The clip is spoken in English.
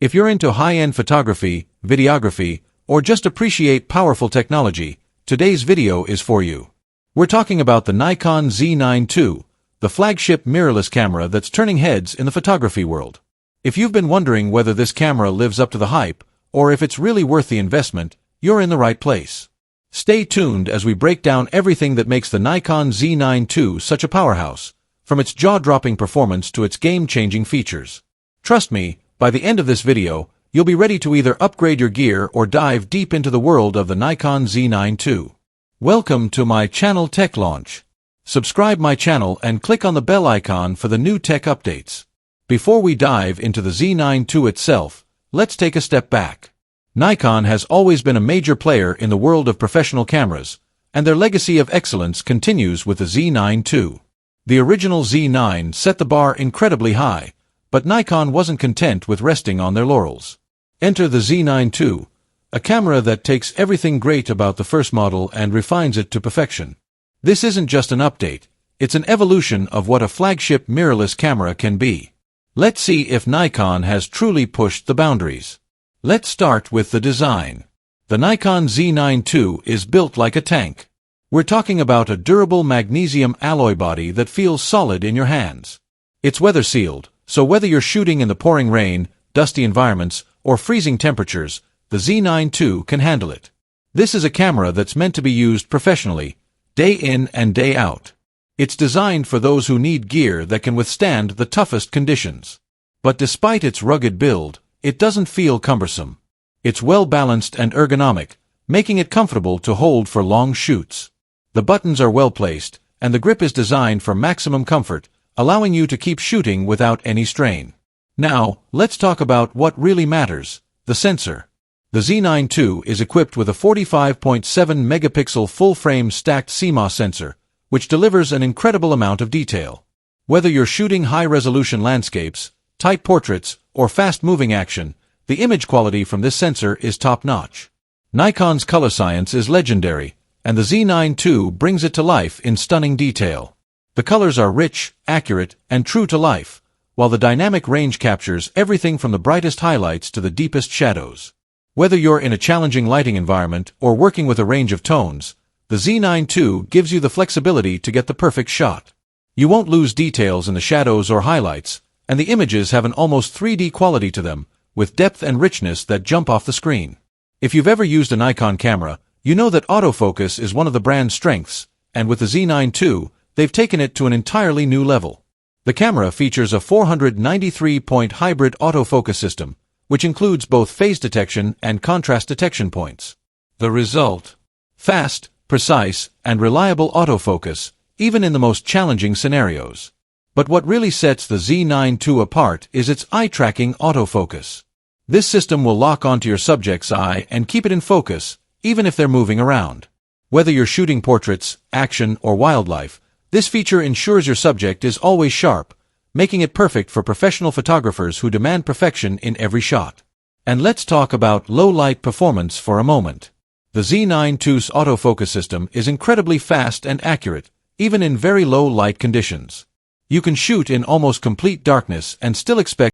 If you're into high-end photography, videography, or just appreciate powerful technology, today's video is for you. We're talking about the Nikon Z9 II, the flagship mirrorless camera that's turning heads in the photography world. If you've been wondering whether this camera lives up to the hype, or if it's really worth the investment, you're in the right place. Stay tuned as we break down everything that makes the Nikon Z9 II such a powerhouse, from its jaw-dropping performance to its game-changing features. Trust me, by the end of this video, you'll be ready to either upgrade your gear or dive deep into the world of the Nikon Z9 II. Welcome to my channel Tech Launch. Subscribe my channel and click on the bell icon for the new tech updates. Before we dive into the Z9 II itself, let's take a step back. Nikon has always been a major player in the world of professional cameras, and their legacy of excellence continues with the Z9 II. The original Z9 set the bar incredibly high, but Nikon wasn't content with resting on their laurels. Enter the Z9 II, a camera that takes everything great about the first model and refines it to perfection. This isn't just an update, it's an evolution of what a flagship mirrorless camera can be. Let's see if Nikon has truly pushed the boundaries. Let's start with the design. The Nikon Z9 II is built like a tank. We're talking about a durable magnesium alloy body that feels solid in your hands. It's weather-sealed, so whether you're shooting in the pouring rain, dusty environments, or freezing temperatures, the Z9 II can handle it. This is a camera that's meant to be used professionally, day in and day out. It's designed for those who need gear that can withstand the toughest conditions. But despite its rugged build, it doesn't feel cumbersome. It's well-balanced and ergonomic, making it comfortable to hold for long shoots. The buttons are well-placed, and the grip is designed for maximum comfort, allowing you to keep shooting without any strain. Now, let's talk about what really matters, the sensor. The Z9 II is equipped with a 45.7-megapixel full-frame stacked CMOS sensor, which delivers an incredible amount of detail. Whether you're shooting high-resolution landscapes, tight portraits, or fast-moving action, the image quality from this sensor is top-notch. Nikon's color science is legendary, and the Z9 II brings it to life in stunning detail. The colors are rich, accurate, and true to life, while the dynamic range captures everything from the brightest highlights to the deepest shadows. Whether you're in a challenging lighting environment or working with a range of tones, the Z9 II gives you the flexibility to get the perfect shot. You won't lose details in the shadows or highlights, and the images have an almost 3D quality to them, with depth and richness that jump off the screen. If you've ever used a Nikon camera, you know that autofocus is one of the brand's strengths, and with the Z9 II, they've taken it to an entirely new level. The camera features a 493-point hybrid autofocus system, which includes both phase detection and contrast detection points. The result: fast, precise, and reliable autofocus, even in the most challenging scenarios. But what really sets the Z9 II apart is its eye-tracking autofocus. This system will lock onto your subject's eye and keep it in focus, even if they're moving around. Whether you're shooting portraits, action, or wildlife, this feature ensures your subject is always sharp, making it perfect for professional photographers who demand perfection in every shot. And let's talk about low-light performance for a moment. The Z9 II's autofocus system is incredibly fast and accurate, even in very low light conditions. You can shoot in almost complete darkness and still expect